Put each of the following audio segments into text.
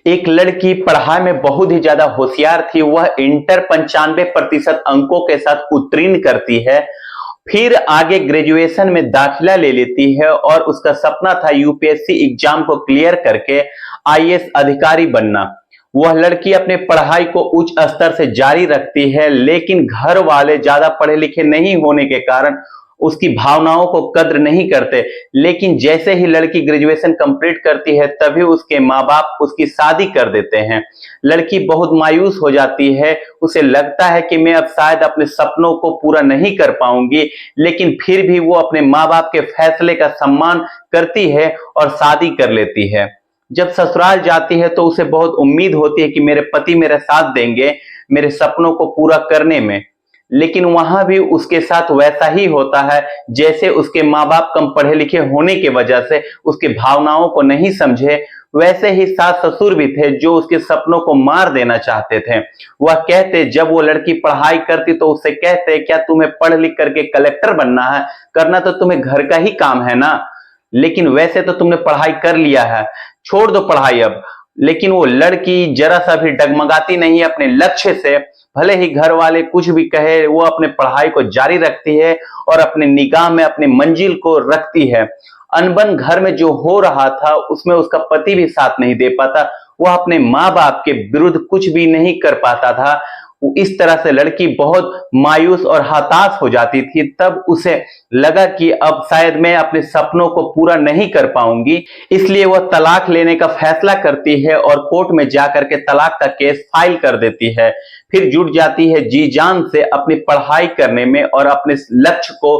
एक लड़की पढ़ाई में बहुत ही ज्यादा होशियार थी। वह इंटर 95% अंकों के साथ उत्तीर्ण करती है। फिर आगे ग्रेजुएशन में दाखिला ले लेती है और उसका सपना था यूपीएससी एग्जाम को क्लियर करके आईएएस अधिकारी बनना। वह लड़की अपने पढ़ाई को उच्च स्तर से जारी रखती है, लेकिन घर वाले ज्यादा पढ़े लिखे नहीं होने के कारण उसकी भावनाओं को कद्र नहीं करते। लेकिन जैसे ही लड़की ग्रेजुएशन कंप्लीट करती है तभी उसके माँ बाप उसकी शादी कर देते हैं। लड़की बहुत मायूस हो जाती है। उसे लगता है कि मैं अब शायद अपने सपनों को पूरा नहीं कर पाऊंगी, लेकिन फिर भी वो अपने माँ बाप के फैसले का सम्मान करती है और शादी कर लेती है। जब ससुराल जाती है तो उसे बहुत उम्मीद होती है कि मेरे पति मेरा साथ देंगे मेरे सपनों को पूरा करने में। लेकिन वहां भी उसके साथ वैसा ही होता है, जैसे उसके माँ बाप कम पढ़े लिखे होने की वजह से उसके भावनाओं को नहीं समझे, वैसे ही सास ससुर भी थे जो उसके सपनों को मार देना चाहते थे। वह कहते, जब वो लड़की पढ़ाई करती तो उससे कहते, क्या तुम्हें पढ़ लिख करके कलेक्टर बनना है? करना तो तुम्हें घर का ही काम है ना, लेकिन वैसे तो तुमने पढ़ाई कर लिया है, छोड़ दो पढ़ाई अब। लेकिन वो लड़की जरा सा भी डगमगाती नहीं अपने लक्ष्य से। भले ही घर वाले कुछ भी कहे, वो अपने पढ़ाई को जारी रखती है और अपने निगाह में अपने मंजिल को रखती है। अनबन घर में जो हो रहा था उसमें उसका पति भी साथ नहीं दे पाता। वह अपने माँ बाप के विरुद्ध कुछ भी नहीं कर पाता था। इस तरह से लड़की बहुत मायूस और हताश हो जाती थी। तब उसे लगा कि अब शायद मैं अपने सपनों को पूरा नहीं कर पाऊंगी, इसलिए वह तलाक लेने का फैसला करती है और कोर्ट में जाकर के तलाक का केस फाइल कर देती है। फिर जुट जाती है जी जान से अपनी पढ़ाई करने में और अपने लक्ष्य को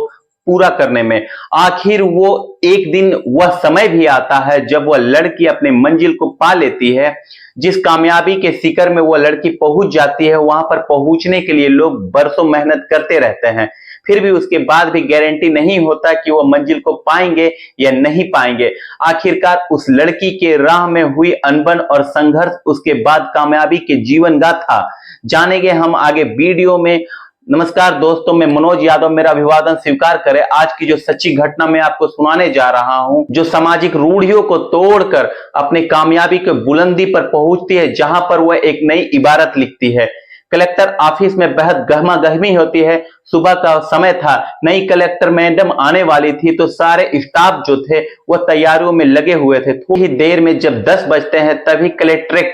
पूरा करने में। आखिर वो एक दिन वह समय भी आता है जब वह लड़की अपने मंजिल को पा लेती है। जिस कामयाबी के शिखर में वह लड़की पहुंच जाती है, वहां पर पहुंचने के लिए लोग बरसों मेहनत करते रहते हैं। फिर भी उसके बाद भी गारंटी नहीं होता कि वह मंजिल को पाएंगे या नहीं पाएंगे। आखिरकार उस लड़की के राह में हुई अनबन और संघर्ष, उसके बाद कामयाबी के जीवन गाथा जानेंगे हम आगे वीडियो में। नमस्कार दोस्तों, मैं मनोज यादव, मेरा अभिवादन स्वीकार करें। आज की जो सच्ची घटना मैं आपको सुनाने जा रहा हूं, जो सामाजिक रूढ़ियों को तोड़कर अपनी कामयाबी के बुलंदी पर पहुंचती है, जहां पर वह एक नई इबारत लिखती है। कलेक्टर ऑफिस में बेहद गहमा गहमी होती है। सुबह का समय था, नई कलेक्टर मैडम आने वाली थी, तो सारे स्टाफ जो थे वह तैयारियों में लगे हुए थे। थोड़ी देर में जब 10 बजते हैं तभी कलेक्ट्रेट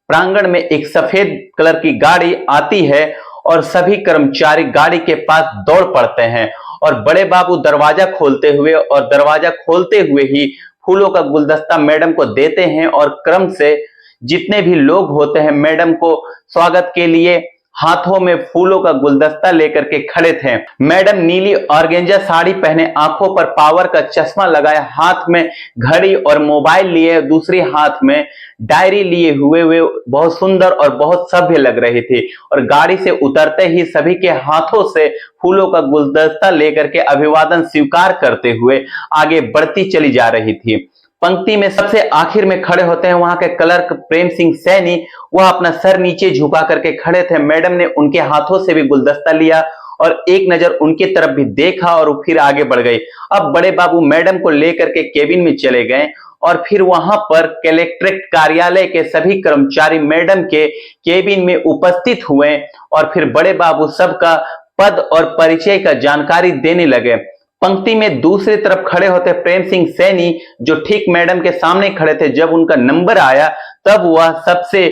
प्रांगण में एक सफेद कलर की गाड़ी आती है और सभी कर्मचारी गाड़ी के पास दौड़ पड़ते हैं और बड़े बाबू दरवाजा खोलते हुए ही फूलों का गुलदस्ता मैडम को देते हैं और क्रम से जितने भी लोग होते हैं मैडम को स्वागत के लिए हाथों में फूलों का गुलदस्ता लेकर के खड़े थे। मैडम नीली ऑर्गेंजा साड़ी पहने, आंखों पर पावर का चश्मा लगाए, हाथ में घड़ी और मोबाइल लिए, दूसरी हाथ में डायरी लिए हुए वे बहुत सुंदर और बहुत सभ्य लग रही थी। और गाड़ी से उतरते ही सभी के हाथों से फूलों का गुलदस्ता लेकर के अभिवादन स्वीकार करते हुए आगे बढ़ती चली जा रही थी। पंक्ति में सबसे आखिर में खड़े होते हैं वहां के क्लर्क प्रेम सिंह सैनी। वह अपना सर नीचे झुका करके खड़े थे। मैडम ने उनके हाथों से भी गुलदस्ता लिया और एक नजर उनकी तरफ भी देखा और फिर आगे बढ़ गई। अब बड़े बाबू मैडम को लेकर के केबिन में चले गए और फिर वहां पर कलेक्ट्रेट कार्यालय के सभी कर्मचारी मैडम के केबिन में उपस्थित हुए और फिर बड़े बाबू सबका पद और परिचय का जानकारी देने लगे। पंक्ति में दूसरी तरफ खड़े होते प्रेम सिंह सैनी, जो ठीक मैडम के सामने खड़े थे। जब उनका नंबर आया तब वह सबसे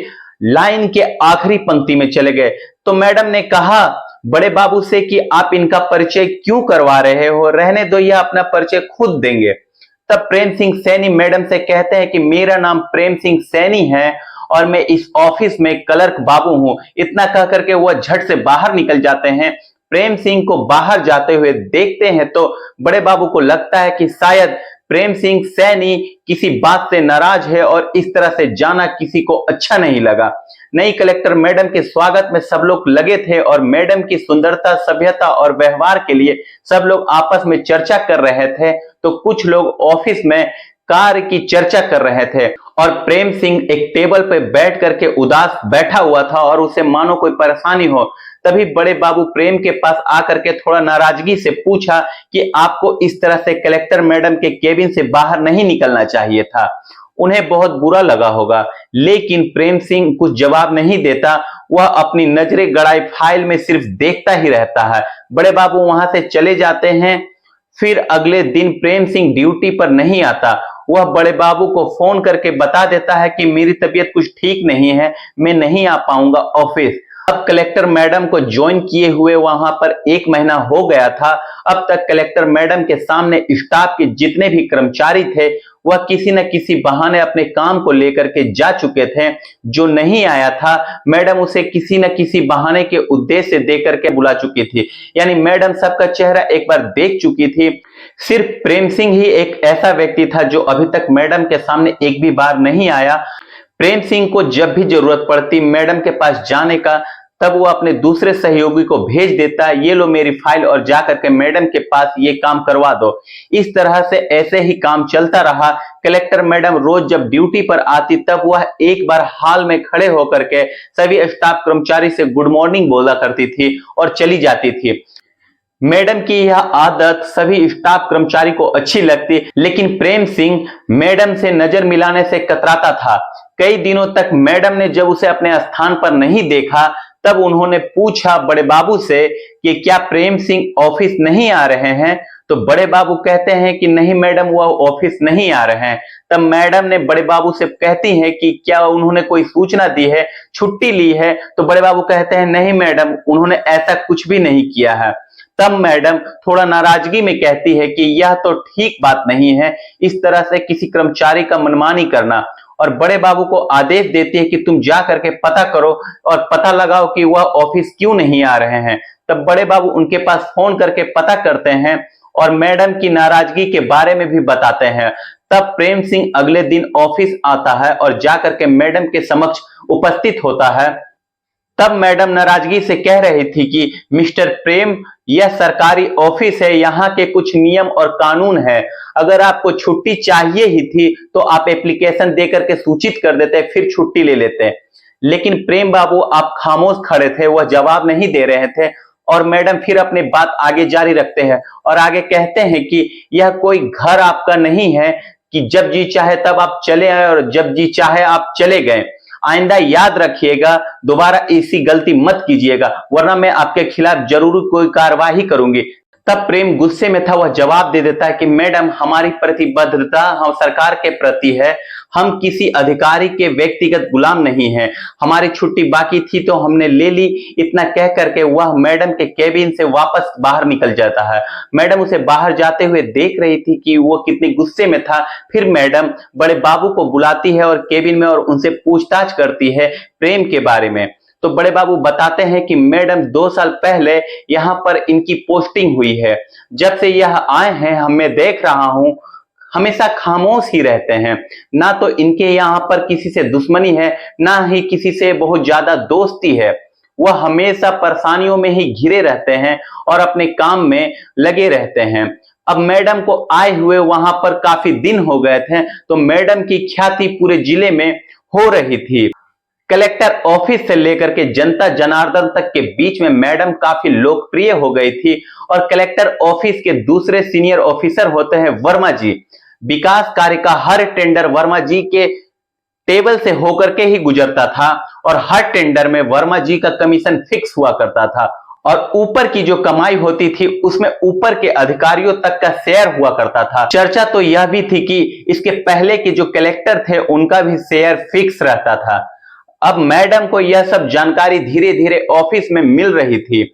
लाइन के आखिरी पंक्ति में चले गए। तो मैडम ने कहा बड़े बाबू से कि आप इनका परिचय क्यों करवा रहे हो, रहने दो, यह अपना परिचय खुद देंगे। तब प्रेम सिंह सैनी मैडम से कहते हैं कि मेरा नाम प्रेम सिंह सैनी है और मैं इस ऑफिस में क्लर्क बाबू हूं। इतना कह करके वह झट से बाहर निकल जाते हैं। प्रेम सिंह को बाहर जाते हुए देखते हैं तो बड़े बाबू को लगता है कि शायद प्रेम सिंह सैनी किसी बात से नाराज है और इस तरह से जाना किसी को अच्छा नहीं लगा। नई कलेक्टर मैडम के स्वागत में सब लोग लगे थे और मैडम की सुंदरता, सभ्यता और व्यवहार के लिए सब लोग आपस में चर्चा कर रहे थे। तो कुछ लोग ऑफिस में कार्य की चर्चा कर रहे थे और प्रेम सिंह एक टेबल पर बैठ करके उदास बैठा हुआ था और उसे मानो कोई परेशानी हो। तभी बड़े बाबू प्रेम के पास आकर के थोड़ा नाराजगी से पूछा कि आपको इस तरह से कलेक्टर मैडम के केबिन से बाहर नहीं निकलना चाहिए था। उन्हें बहुत बुरा लगा होगा, लेकिन प्रेम सिंह कुछ जवाब नहीं देता। वह अपनी नजरें गड़ाई फाइल में सिर्फ देखता ही रहता है। बड़े बाबू वहां से चले जाते हैं। फिर अगले दिन प्रेम सिंह ड्यूटी पर नहीं आता। वह बड़े बाबू को फोन करके बता देता है कि मेरी तबीयत कुछ ठीक नहीं है, मैं नहीं आ पाऊंगा ऑफिस। अब कलेक्टर मैडम को ज्वाइन किए हुए वहां पर 1 महीना हो गया था। अब तक कलेक्टर मैडम के सामने स्टाफ के जितने भी कर्मचारी थे वह किसी न किसी बहाने अपने काम को लेकर के जा चुके थे। जो नहीं आया था मैडम उसे किसी न किसी बहाने के उद्देश्य से देकर के बुला चुकी थी, यानी मैडम सबका चेहरा एक बार देख चुकी थी। सिर्फ प्रेम सिंह ही एक ऐसा व्यक्ति था जो अभी तक मैडम के सामने एक भी बार नहीं आया। प्रेम सिंह को जब भी जरूरत पड़ती मैडम के पास जाने का, तब वो अपने दूसरे सहयोगी को भेज देता, ये लो मेरी फाइल और जाकर के मैडम के पास ये काम करवा दो। इस तरह से ऐसे ही काम चलता रहा। कलेक्टर मैडम रोज जब ड्यूटी पर आती तब वह एक बार हॉल में खड़े होकर के सभी स्टाफ कर्मचारी से गुड मॉर्निंग बोला करती थी और चली जाती थी। मैडम की यह आदत सभी स्टाफ कर्मचारी को अच्छी लगती, लेकिन प्रेम सिंह मैडम से नजर मिलाने से कतराता था। कई दिनों तक मैडम ने जब उसे अपने स्थान पर नहीं देखा तब उन्होंने पूछा बड़े बाबू से कि क्या प्रेम सिंह ऑफिस नहीं आ रहे हैं। तो बड़े बाबू कहते हैं कि नहीं मैडम, वह ऑफिस नहीं आ रहे हैं। तब मैडम ने बड़े बाबू से कहती है कि क्या उन्होंने कोई सूचना दी है, छुट्टी ली है। तो बड़े बाबू कहते हैं नहीं मैडम, उन्होंने ऐसा कुछ भी नहीं किया है। तब मैडम थोड़ा नाराजगी में कहती है कि यह तो ठीक बात नहीं है इस तरह से किसी कर्मचारी का मनमानी करना, और बड़े बाबू को आदेश देती है कि तुम जा करके पता करो और पता लगाओ कि वह ऑफिस क्यों नहीं आ रहे हैं। तब बड़े बाबू उनके पास फोन करके पता करते हैं और मैडम की नाराजगी के बारे में भी बताते हैं। तब प्रेम सिंह अगले दिन ऑफिस आता है और जाकर के मैडम के समक्ष उपस्थित होता है। तब मैडम नाराजगी से कह रही थी कि मिस्टर प्रेम, यह सरकारी ऑफिस है, यहाँ के कुछ नियम और कानून है। अगर आपको छुट्टी चाहिए ही थी तो आप एप्लीकेशन देकर के सूचित कर देते, फिर छुट्टी ले लेते। लेकिन प्रेम बाबू आप खामोश खड़े थे, वह जवाब नहीं दे रहे थे। और मैडम फिर अपनी बात आगे जारी रखते हैं और आगे कहते हैं कि यह कोई घर आपका नहीं है कि जब जी चाहे तब आप चले आए और जब जी चाहे आप चले गए। आइंदा याद रखिएगा, दोबारा ऐसी गलती मत कीजिएगा, वरना मैं आपके खिलाफ जरूर कोई कार्रवाई करूंगी। तब प्रेम गुस्से में था, वह जवाब दे देता है कि मैडम हमारी प्रतिबद्धता हम सरकार के प्रति है, हम किसी अधिकारी के व्यक्तिगत गुलाम नहीं हैं। हमारी छुट्टी बाकी थी तो हमने ले ली। इतना कह करके वह मैडम के केबिन से वापस बाहर निकल जाता है। मैडम उसे बाहर जाते हुए देख रही थी कि वो कितनी गुस्से में था। फिर मैडम बड़े बाबू को बुलाती है और केबिन में और उनसे पूछताछ करती है प्रेम के बारे में। तो बड़े बाबू बताते हैं कि मैडम 2 साल पहले यहाँ पर इनकी पोस्टिंग हुई है। जब से यह आए हैं मैं देख रहा हूं हमेशा खामोश ही रहते हैं। ना तो इनके यहाँ पर किसी से दुश्मनी है, ना ही किसी से बहुत ज्यादा दोस्ती है। वह हमेशा परेशानियों में ही घिरे रहते हैं और अपने काम में लगे रहते हैं। अब मैडम को आए हुए वहां पर काफी दिन हो गए थे, तो मैडम की ख्याति पूरे जिले में हो रही थी। कलेक्टर ऑफिस से लेकर के जनता जनार्दन तक के बीच में मैडम काफी लोकप्रिय हो गई थी। और कलेक्टर ऑफिस के दूसरे सीनियर ऑफिसर होते हैं वर्मा जी। विकास कार्य का हर टेंडर वर्मा जी के टेबल से होकर के ही गुजरता था और हर टेंडर में वर्मा जी का कमीशन फिक्स हुआ करता था। और ऊपर की जो कमाई होती थी उसमें ऊपर के अधिकारियों तक का शेयर हुआ करता था। चर्चा तो यह भी थी कि इसके पहले के जो कलेक्टर थे उनका भी शेयर फिक्स रहता था। अब मैडम को यह सब जानकारी धीरे धीरे ऑफिस में मिल रही थी।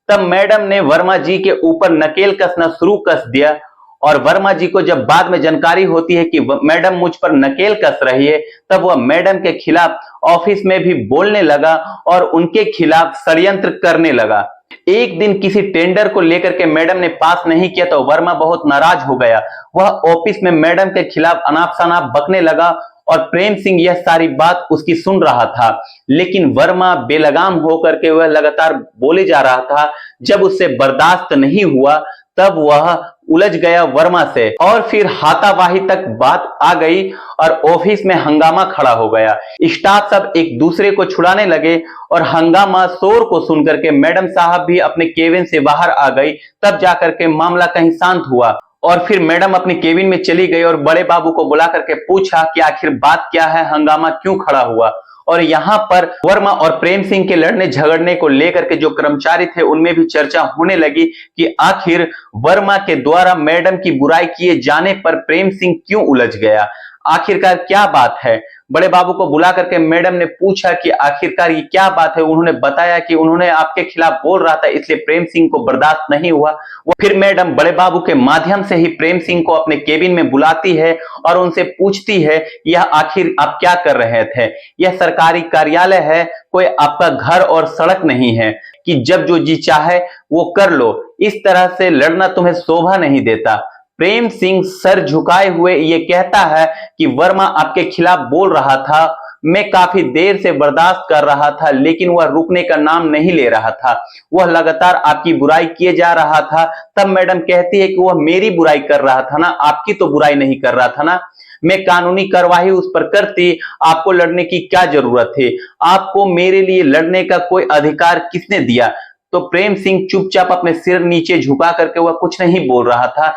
तब मैडम ने वर्मा जी के ऊपर नकेल कसना शुरू कर दिया। और वर्मा जी को जब बाद में जानकारी होती है कि मैडम मुझ पर नकेल कस रही है, तब वह मैडम के खिलाफ ऑफिस में भी बोलने लगा और उनके खिलाफ षड्यंत्र करने लगा। एक दिन किसी टेंडर को लेकर के मैडम ने पास नहीं किया तो वर्मा बहुत नाराज हो गया। वह ऑफिस में मैडम के खिलाफ अनाप शनाप बकने लगा और प्रेम सिंह यह सारी बात उसकी सुन रहा था। लेकिन वर्मा बेलगाम होकर के वह लगातार बोले जा रहा था। जब उससे बर्दाश्त नहीं हुआ तब वह उलझ गया वर्मा से और फिर हाथापाई तक बात आ गई और ऑफिस में हंगामा खड़ा हो गया। स्टाफ सब एक दूसरे को छुड़ाने लगे और हंगामा शोर को सुनकर के मैडम साहब भी अपने केबिन से बाहर आ गई। तब जाकर के मामला कहीं शांत हुआ और फिर मैडम अपनी केबिन में चली गई और बड़े बाबू को बुला करके पूछा कि आखिर बात क्या है, हंगामा क्यों खड़ा हुआ। और यहाँ पर वर्मा और प्रेम सिंह के लड़ने झगड़ने को लेकर के जो कर्मचारी थे उनमें भी चर्चा होने लगी कि आखिर वर्मा के द्वारा मैडम की बुराई किए जाने पर प्रेम सिंह क्यों उलझ गया, आखिरकार क्या बात है। बड़े बाबू को बुला करके मैडम ने पूछा कि आखिरकार ये क्या बात है। उन्होंने बताया कि उन्होंने आपके खिलाफ बोल रहा था, इसलिए प्रेम सिंह को बर्दाश्त नहीं हुआ। वो फिर मैडम बड़े बाबू के माध्यम से ही प्रेम सिंह को अपने केबिन में बुलाती है और उनसे पूछती है यह आखिर आप क्या कर रहे थे, यह सरकारी कार्यालय है, कोई आपका घर और सड़क नहीं है कि जब जो जी चाहे वो कर लो, इस तरह से लड़ना तुम्हें शोभा नहीं देता। प्रेम सिंह सर झुकाए हुए ये कहता है कि वर्मा आपके खिलाफ बोल रहा था, मैं काफी देर से बर्दाश्त कर रहा था, लेकिन वह रुकने का नाम नहीं ले रहा था, वह लगातार आपकी बुराई किए जा रहा था। तब मैडम कहती है कि वह मेरी बुराई कर रहा था ना, आपकी तो बुराई नहीं कर रहा था ना, मैं कानूनी कार्रवाई उस पर करती, आपको लड़ने की क्या जरूरत थी, आपको मेरे लिए लड़ने का कोई अधिकार किसने दिया। तो प्रेम सिंह चुपचाप अपने सिर नीचे झुका करके वह कुछ नहीं बोल रहा था।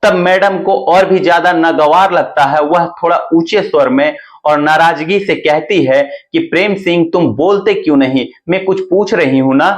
तब मैडम को और भी ज्यादा नागवार लगता है, वह थोड़ा ऊंचे स्वर में और नाराजगी से कहती है कि प्रेम सिंह तुम बोलते क्यों नहीं, मैं कुछ पूछ रही हूं ना।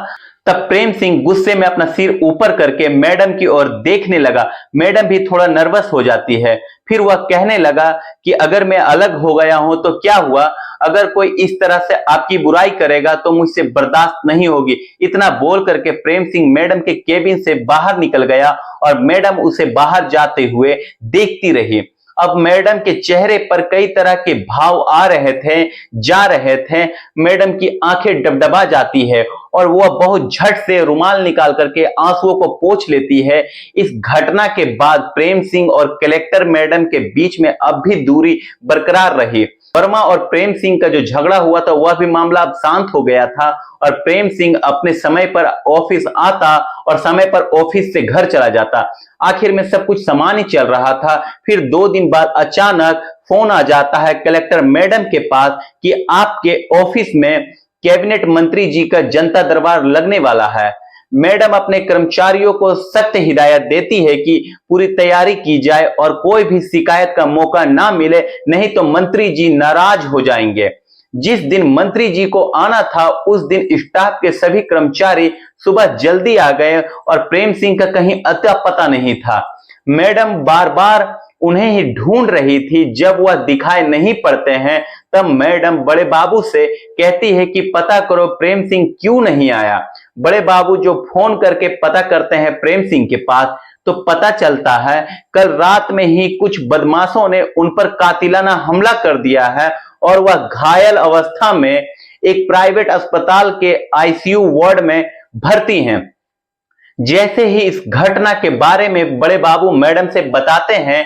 तब प्रेम सिंह गुस्से में अपना सिर ऊपर करके मैडम की ओर देखने लगा। मैडम भी थोड़ा नर्वस हो जाती है। फिर वह कहने लगा कि अगर मैं अलग हो गया हूं तो क्या हुआ, अगर कोई इस तरह से आपकी बुराई करेगा तो मुझसे बर्दाश्त नहीं होगी। इतना बोल करके प्रेम सिंह मैडम के केबिन से बाहर निकल गया और मैडम उसे बाहर जाते हुए देखती रही। अब मैडम के चेहरे पर कई तरह के भाव आ रहे थे, जा रहे थे। मैडम की आंखें डबडबा जाती है और वह बहुत झट से रुमाल निकाल करके आंसुओं को पोंछ लेती है। इस घटना के बाद प्रेम सिंह और कलेक्टर मैडम के बीच में अब भी दूरी बरकरार रही। वर्मा और प्रेम सिंह का जो झगड़ा हुआ था वह भी मामला अब शांत हो गया था और प्रेम सिंह अपने समय पर ऑफिस आता और समय पर ऑफिस से घर चला जाता। आखिर में सब कुछ सामान्य चल रहा था। फिर 2 दिन बाद अचानक फोन आ जाता है कलेक्टर मैडम के पास कि आपके ऑफिस में कैबिनेट मंत्री जी का जनता दरबार लगने वाला है। मैडम अपने कर्मचारियों को सख्त हिदायत देती है कि पूरी तैयारी की जाए और कोई भी शिकायत का मौका ना मिले, नहीं तो मंत्री जी नाराज हो जाएंगे। जिस दिन मंत्री जी को आना था उस दिन स्टाफ के सभी कर्मचारी सुबह जल्दी आ गए और प्रेम सिंह का कहीं अता पता नहीं था। मैडम बार बार उन्हें ही ढूंढ रही थी। जब वह दिखाई नहीं पड़ते हैं तब मैडम बड़े बाबू से कहती है कि पता करो प्रेम सिंह क्यों नहीं आया। बड़े बाबू जो फोन करके पता करते हैं प्रेम सिंह के पास तो पता चलता है कल रात में ही कुछ बदमाशों ने उन पर कातिलाना हमला कर दिया है और वह घायल अवस्था में एक प्राइवेट अस्पताल के आईसीयू वार्ड में भर्ती हैं। जैसे ही इस घटना के बारे में बड़े बाबू मैडम से बताते हैं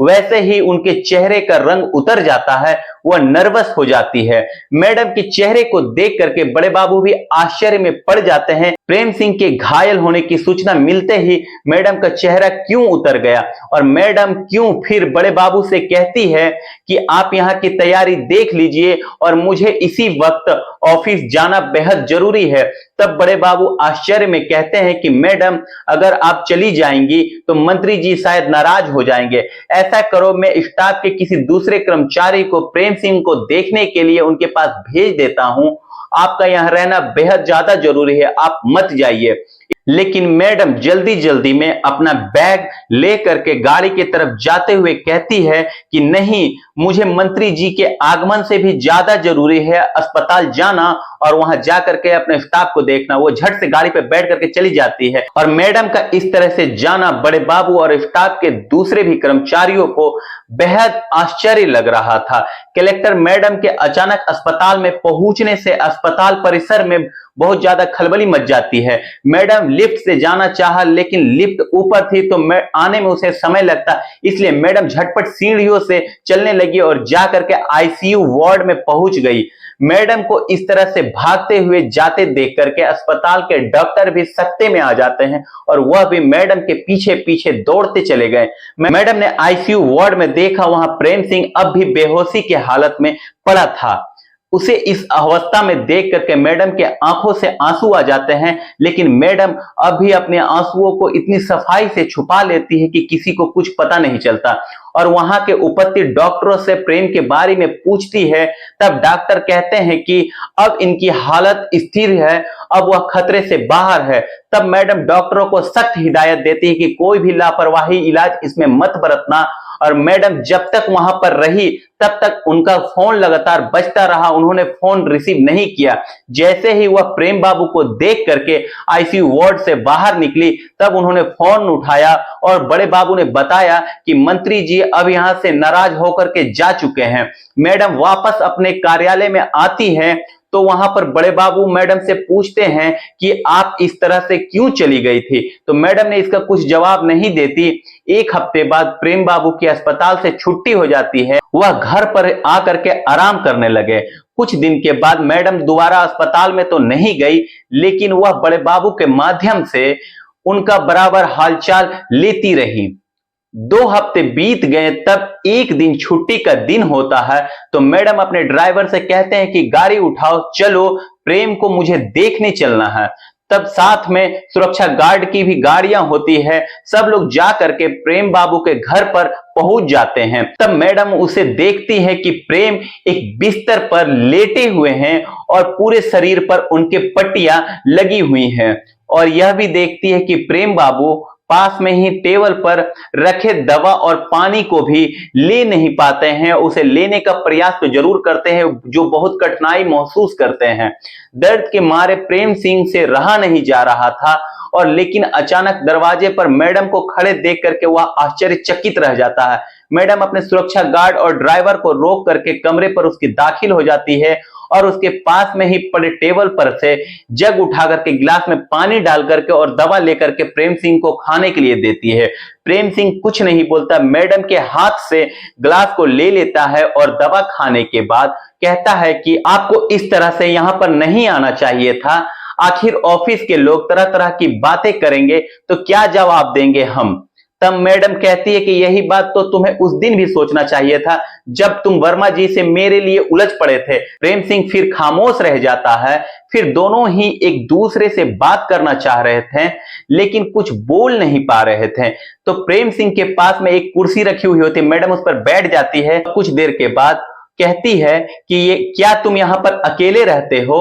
वैसे ही उनके चेहरे का रंग उतर जाता है, वह नर्वस हो जाती है। मैडम के चेहरे को देख करके बड़े बाबू भी आश्चर्य में पड़ जाते हैं। प्रेम सिंह के घायल होने की सूचना मिलते ही मैडम का चेहरा क्यों उतर गया और मैडम क्यों फिर बड़े बाबू से कहती है कि आप यहाँ की तैयारी देख लीजिए और मुझे इसी वक्त ऑफिस जाना बेहद जरूरी है। तब बड़े बाबू आश्चर्य में कहते हैं कि मैडम अगर आप चली जाएंगी तो मंत्री जी शायद नाराज हो जाएंगे। ऐसा करो मैं स्टाफ के किसी दूसरे कर्मचारी को प्रेम सिंह को देखने के लिए उनके पास भेज देता हूं, आपका यहां रहना बेहद ज्यादा जरूरी है, आप मत जाइए। लेकिन मैडम जल्दी जल्दी में अपना बैग लेकर के गाड़ी की तरफ जाते हुए कहती है कि नहीं, मुझे मंत्री जी के आगमन से भी ज्यादा जरूरी है अस्पताल जाना और वहां जाकर के अपने स्टाफ को देखना। वो झट से गाड़ी पे बैठ करके चली जाती है और मैडम का इस तरह से जाना बड़े बाबू और स्टाफ के दूसरे भी कर्मचारियों को बेहद आश्चर्य लग रहा था। कलेक्टर मैडम के अचानक अस्पताल में पहुंचने से अस्पताल परिसर में बहुत ज्यादा खलबली मच जाती है। मैडम लिफ्ट से जाना चाहा लेकिन लिफ्ट ऊपर थी तो आने में उसे समय लगता, इसलिए मैडम झटपट सीढ़ियों से चलने लगी और जाकर के आईसीयू वार्ड में पहुंच गई। मैडम को इस तरह से भागते हुए जाते देख करके अस्पताल के डॉक्टर भी सकते में आ जाते हैं और वह भी मैडम के पीछे पीछे दौड़ते चले गए। मैडम ने आईसीयू वार्ड में देखा, वहां प्रेम सिंह अब भी बेहोशी की हालत में पड़ा था। उसे इस अवस्था में देख करके मैडम के आंखों से आंसू आ जाते हैं, लेकिन मैडम अभी अपने आंसुओं को इतनी सफाई से छुपा लेती है कि किसी को कुछ पता नहीं चलता। और वहां के उपस्थित डॉक्टरों से प्रेम के बारे में पूछती है, तब डॉक्टर कहते हैं कि अब इनकी हालत स्थिर है, अब वह खतरे से बाहर है। तब मैडम डॉक्टरों को सख्त हिदायत देती है कि कोई भी लापरवाही इलाज इसमें मत बरतना। और मैडम जब तक वहां पर रही तब तक उनका फोन लगातार बजता रहा, उन्होंने फोन रिसीव नहीं किया। जैसे ही वह प्रेम बाबू को देख करके आईसीयू वार्ड से बाहर निकली, तब उन्होंने फोन उठाया और बड़े बाबू ने बताया कि मंत्री जी अब यहां से नाराज होकर के जा चुके हैं। मैडम वापस अपने कार्यालय में आती हैं तो वहां पर बड़े बाबू मैडम से पूछते हैं कि आप इस तरह से क्यों चली गई थी, तो मैडम ने इसका कुछ जवाब नहीं देती। एक हफ्ते बाद प्रेम बाबू की अस्पताल से छुट्टी हो जाती है, वह घर पर आकर के आराम करने लगे। कुछ दिन के बाद मैडम दोबारा अस्पताल में तो नहीं गई, लेकिन वह बड़े बाबू के माध्यम से उनका बराबर हालचाल लेती रही। 2 हफ्ते बीत गए, तब एक दिन छुट्टी का दिन होता है, तो मैडम अपने ड्राइवर से कहते हैं कि गाड़ी उठाओ, चलो प्रेम को मुझे देखने चलना है। तब साथ में सुरक्षा गार्ड की भी गाड़ियां होती है, सब लोग जा करके प्रेम बाबू के घर पर पहुंच जाते हैं। तब मैडम उसे देखती है कि प्रेम एक बिस्तर पर लेटे हुए हैं और पूरे शरीर पर उनके पट्टियां लगी हुई हैं, और यह भी देखती है कि प्रेम बाबू पास में ही टेबल पर रखे दवा और पानी को भी ले नहीं पाते हैं। उसे लेने का प्रयास तो जरूर करते हैं, जो बहुत कठिनाई महसूस करते हैं। दर्द के मारे प्रेम सिंह से रहा नहीं जा रहा था, और लेकिन अचानक दरवाजे पर मैडम को खड़े देख करके वह आश्चर्यचकित रह जाता है। मैडम अपने सुरक्षा गार्ड और ड्राइवर को रोक करके कमरे पर उसकी दाखिल हो जाती है, और उसके पास में ही पड़े टेबल पर से जग उठा करके गिलास में पानी डाल करके और दवा लेकर के प्रेम सिंह को खाने के लिए देती है। प्रेम सिंह कुछ नहीं बोलता, मैडम के हाथ से गिलास को ले लेता है और दवा खाने के बाद कहता है कि आपको इस तरह से यहां पर नहीं आना चाहिए था। आखिर ऑफिस के लोग तरह तरह की बातें करेंगे तो क्या जवाब देंगे हम। तब मैडम कहती है कि यही बात तो तुम्हें उस दिन भी सोचना चाहिए था, जब तुम वर्मा जी से मेरे लिए उलझ पड़े थे। प्रेम सिंह फिर खामोश रह जाता है। फिर दोनों ही एक दूसरे से बात करना चाह रहे थे, लेकिन कुछ बोल नहीं पा रहे थे। तो प्रेम सिंह के पास में एक कुर्सी रखी हुई होती है, मैडम उस पर बैठ जाती है। कुछ देर के बाद कहती है कि ये क्या तुम यहां पर अकेले रहते हो।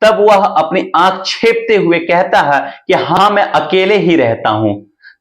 तब वह अपनी आंख छेपते हुए कहता है कि हाँ, मैं अकेले ही रहता हूं।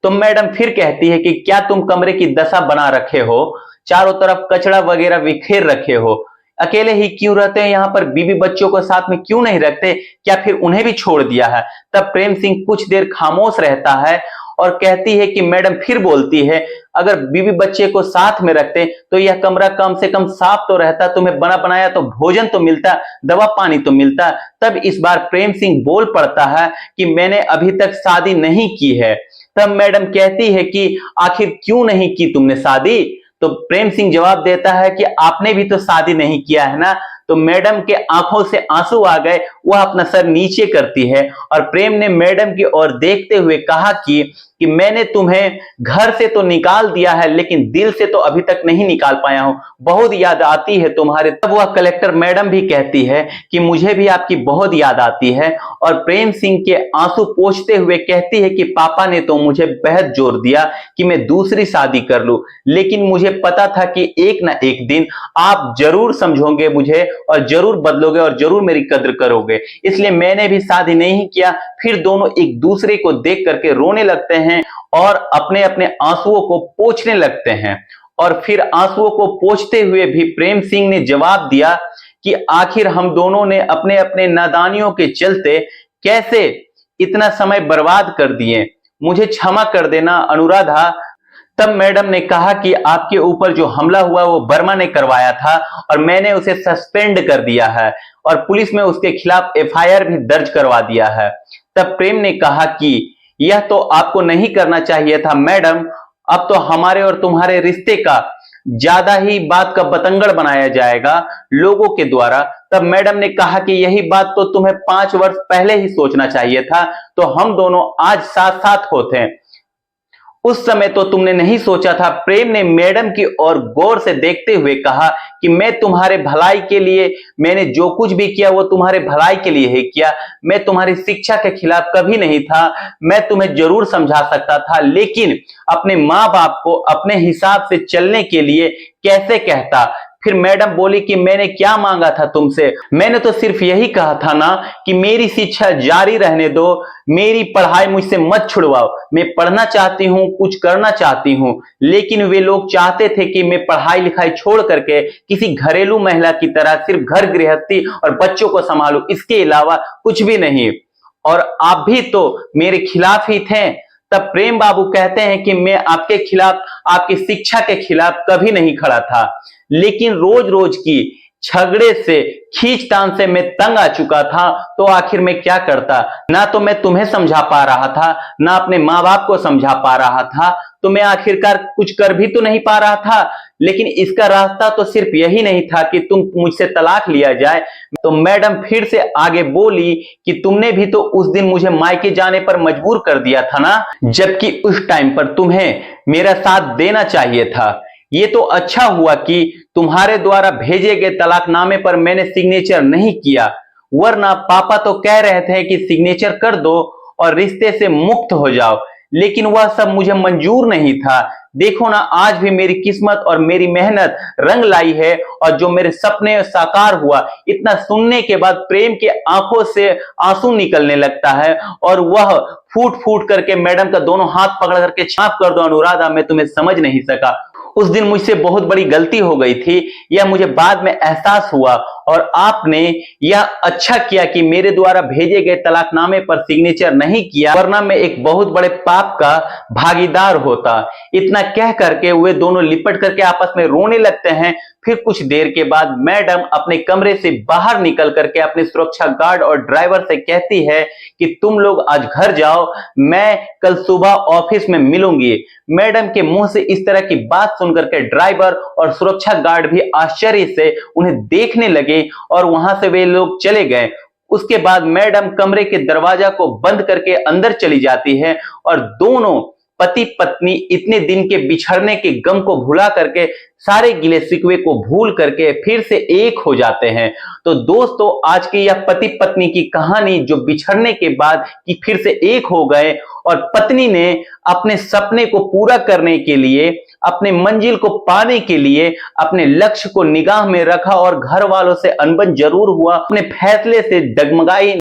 तो मैडम फिर कहती है कि क्या तुम कमरे की दशा बना रखे हो, चारों तरफ कचरा वगैरह बिखेर रखे हो, अकेले ही क्यों रहते हैं यहाँ पर, बीवी बच्चों को साथ में क्यों नहीं रखते, क्या फिर उन्हें भी छोड़ दिया है। तब प्रेम सिंह कुछ देर खामोश रहता है और कहती है कि मैडम फिर बोलती है, अगर बीवी बच्चे को साथ में रखते तो यह कमरा कम से कम साफ तो रहता, तुम्हें बना बनाया तो भोजन तो मिलता, दवा पानी तो मिलता। तब इस बार प्रेम सिंह बोल पड़ता है कि मैंने अभी तक शादी नहीं की है। तब मैडम कहती है कि आखिर क्यों नहीं की तुमने शादी। तो प्रेम सिंह जवाब देता है कि आपने भी तो शादी नहीं किया है ना। तो मैडम के आंखों से आंसू आ गए, वह अपना सर नीचे करती है और प्रेम ने मैडम की ओर देखते हुए कहा कि मैंने तुम्हें घर से तो निकाल दिया है, लेकिन दिल से तो अभी तक नहीं निकाल पाया हूं, बहुत याद आती है तुम्हारे। तब वह कलेक्टर मैडम भी कहती है कि मुझे भी आपकी बहुत याद आती है, और प्रेम सिंह के आंसू पोंछते हुए कहती है कि पापा ने तो मुझे बेहद जोर दिया कि मैं दूसरी शादी कर लूं, लेकिन मुझे पता था कि एक ना एक दिन आप जरूर समझोगे मुझे और जरूर बदलोगे और जरूर मेरी कद्र करोगे, इसलिए मैंने भी शादी नहीं किया। फिर दोनों एक दूसरे को देख करके रोने लगते हैं और अपने अपने आंसुओं को पोंछने लगते हैं। और फिर आंसुओं को पोंछते हुए भी प्रेम सिंह ने जवाब दिया कि आखिर हम दोनों ने अपने अपने नादानियों के चलते कैसे इतना समय बर्बाद कर दिए, मुझे क्षमा कर देना अनुराधा। तब मैडम ने कहा कि आपके ऊपर जो हमला हुआ वो वर्मा ने करवाया था और मैंने उसे सस्पेंड कर दिया है और पुलिस में उसके खिलाफ एफआईआर भी दर्ज करवा दिया है। तब प्रेम ने कहा कि यह तो आपको नहीं करना चाहिए था मैडम, अब तो हमारे और तुम्हारे रिश्ते का ज्यादा ही बात का बतंगड़ बनाया जाएगा लोगों के द्वारा। तब मैडम ने कहा कि यही बात तो तुम्हें 5 वर्ष पहले ही सोचना चाहिए था, तो हम दोनों आज साथ साथ होते हैं। उस समय तो तुमने नहीं सोचा था। प्रेम ने मैडम की ओर गौर से देखते हुए कहा कि मैं तुम्हारे भलाई के लिए, मैंने जो कुछ भी किया वो तुम्हारे भलाई के लिए ही किया। मैं तुम्हारी शिक्षा के खिलाफ कभी नहीं था। मैं तुम्हें जरूर समझा सकता था, लेकिन अपने माँ बाप को अपने हिसाब से चलने के लिए कैसे कहता। फिर मैडम बोली कि मैंने क्या मांगा था तुमसे? मैंने तो सिर्फ यही कहा था ना कि मेरी शिक्षा जारी रहने दो, मेरी पढ़ाई मुझसे मत छुड़वाओ। मैं पढ़ना चाहती हूँ, कुछ करना चाहती हूँ, लेकिन वे लोग चाहते थे कि मैं पढ़ाई लिखाई छोड़ करके किसी घरेलू महिला की तरह सिर्फ घर गृहस्थी और बच्चों को संभालूं, इसके अलावा कुछ भी नहीं। और आप भी तो मेरे खिलाफ ही थे। तब प्रेम बाबू कहते हैं कि मैं आपके खिलाफ, आपकी शिक्षा के खिलाफ कभी नहीं खड़ा था, लेकिन रोज रोज की झगड़े से, खींचतान से मैं तंग आ चुका था। तो आखिर मैं क्या करता? ना तो मैं तुम्हें समझा पा रहा था, ना अपने माँ बाप को समझा पा रहा था, तो मैं आखिरकार कुछ कर भी तो नहीं पा रहा था। लेकिन इसका रास्ता तो सिर्फ यही नहीं था कि तुम मुझसे तलाक लिया जाए। तो मैडम फिर से आगे बोली कि तुमने भी तो उस दिन मुझे मायके जाने पर मजबूर कर दिया था ना, जबकि उस टाइम पर तुम्हें मेरा साथ देना चाहिए था। ये तो अच्छा हुआ कि तुम्हारे द्वारा भेजे गए तलाकनामे पर मैंने सिग्नेचर नहीं किया, वरना पापा तो कह रहे थे कि सिग्नेचर कर दो और रिश्ते से मुक्त हो जाओ, लेकिन वह सब मुझे मंजूर नहीं था। देखो ना, आज भी मेरी किस्मत और मेरी मेहनत रंग लाई है, और जो मेरे सपने साकार हुआ। इतना सुनने के बाद प्रेम के आंखों से आंसू निकलने लगता है, और वह फूट फूट करके मैडम का दोनों हाथ पकड़ करके, क्षमा कर दो अनुराधा, मैं तुम्हें समझ नहीं सका। उस दिन मुझसे बहुत बड़ी गलती हो गई थी, यह मुझे बाद में एहसास हुआ, और आपने यह अच्छा किया कि मेरे द्वारा भेजे गए तलाकनामे पर सिग्नेचर नहीं किया, वरना मैं एक बहुत बड़े पाप का भागीदार होता। इतना कह करके वे दोनों लिपट करके आपस में रोने लगते हैं। फिर कुछ देर के बाद मैडम अपने कमरे से बाहर निकल करके अपने सुरक्षा गार्ड और ड्राइवर से कहती है कि तुम लोग आज घर जाओ, मैं कल सुबह ऑफिस में मिलूंगी। मैडम के मुंह से इस तरह की बात सुनकर के ड्राइवर और सुरक्षा गार्ड भी आश्चर्य से उन्हें देखने लगे, और वहां से वे लोग चले गए। उसके बाद मैडम कमरे के दरवाजा को बंद करके अंदर चली जाती है, और दोनों पति पत्नी इतने दिन के बिछड़ने के गम को भुला करके, सारे गिले शिकवे को भूल करके फिर से एक हो जाते हैं। तो दोस्तों, आज की यह पति पत्नी की कहानी, जो बिछड़ने के बाद कि फिर से एक हो गए, और पत्नी ने अपने सपने को पूरा करने के लिए, अपने मंजिल को पाने के लिए अपने लक्ष्य को निगाह में रखा, और घर वालों से अनबन जरूर हुआ, अपने फैसले से डगमगाई